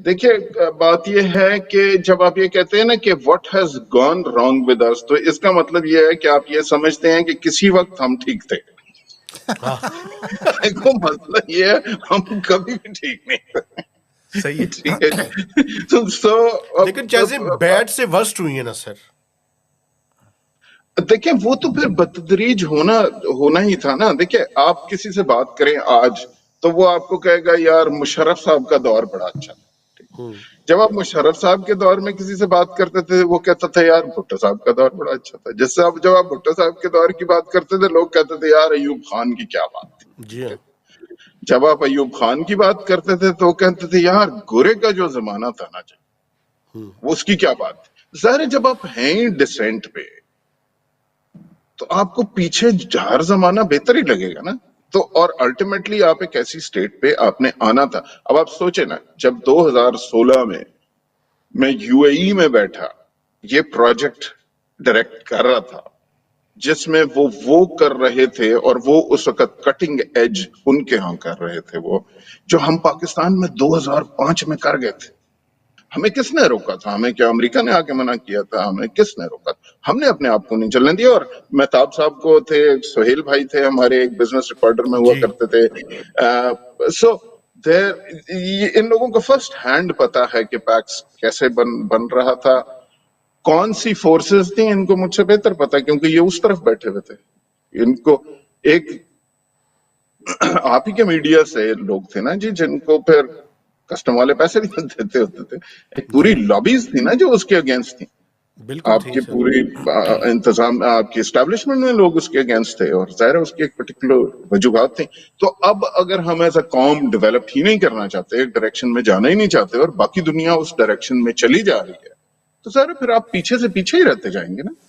دیکھیے بات یہ ہے کہ جب آپ یہ کہتے ہیں نا کہ what has gone wrong with us, تو اس کا مطلب یہ ہے کہ آپ یہ سمجھتے ہیں کہ کسی وقت ہم ٹھیک تھے. دیکھو مسئلہ یہ ہے ہم کبھی بھی ٹھیک نہیں تھے. صحیح ہے. ٹھیک ہے. لیکن چیزیں بیڈ سے ورسٹ ہوئی ہیں نا سر. دیکھیں وہ تو پھر بتدریج ہونا ہی تھا نا. دیکھیں آپ کسی سے بات کریں آج تو وہ آپ کو کہے گا یار مشرف صاحب کا دور بڑا اچھا تھا. جب آپ مشرف صاحب کے دور میں کسی سے بات کرتے تھے وہ کہتا تھا یار بھٹو صاحب کا دور بڑا اچھا تھا. جس سے جب آپ بھٹو صاحب کے دور کی بات کرتے تھے لوگ کہتے تھے یار ایوب خان کی کیا بات تھی. جی ہاں. جب آپ ایوب خان کی بات کرتے تھے تو وہ کہتے تھے یار گورے کا جو زمانہ تھا نا وہ اس کی کیا بات تھی. ظاہر ہے جب آپ ہیں ڈسینٹ پہ تو آپ کو پیچھے ہر زمانہ بہتر ہی لگے گا نا. تو اور الٹیمیٹلی آپ ایک ایسی سٹیٹ پہ آپ نے آنا تھا. اب آپ سوچیں نا جب 2016 میں یو اے ای میں بیٹھا یہ پروجیکٹ ڈائریکٹ کر رہا تھا جس میں وہ کر رہے تھے اور وہ اس وقت کٹنگ ایج ان کے ہاں کر رہے تھے وہ جو ہم پاکستان میں 2005 میں کر گئے تھے. ہمیں کس نے روکا تھا؟ ہمیں کیا امریکہ نے آ کے منع کیا تھا؟ ہمیں کس نے روکا تھا؟ ہم نے اپنے آپ کو نہیں چلنے دیا. اور مہتاب صاحب کو تھے، سہیل بھائی تھے ہمارے ایک بزنس ریکارڈر میں ہوا کرتے تھے. سو ان لوگوں کو فرسٹ ہینڈ پتا ہے کہ پیکس کیسے بن رہا تھا، کون سی فورسز تھیں. ان کو مجھ سے بہتر پتا کیونکہ یہ اس طرف بیٹھے ہوئے تھے. ان کو ایک آپ ہی کے میڈیا سے لوگ تھے نا جی جن کو پھر کسٹم والے پیسے بھی دیتے ہوتے تھے. ایک پوری لابیز تھی نا جو اس کے اگینسٹ تھی. آپ کی پوری انتظام آپ کی اسٹیبلشمنٹ میں لوگ اس کے اگینسٹ تھے اور ظاہر اس کی ایک پرٹیکولر وجوہات تھیں. تو اب اگر ہم ایز اے قوم ڈیولپ ہی نہیں کرنا چاہتے، ایک ڈائریکشن میں جانا ہی نہیں چاہتے اور باقی دنیا اس ڈائریکشن میں چلی جا رہی ہے تو ظاہر پھر آپ پیچھے سے پیچھے ہی رہتے جائیں گے نا.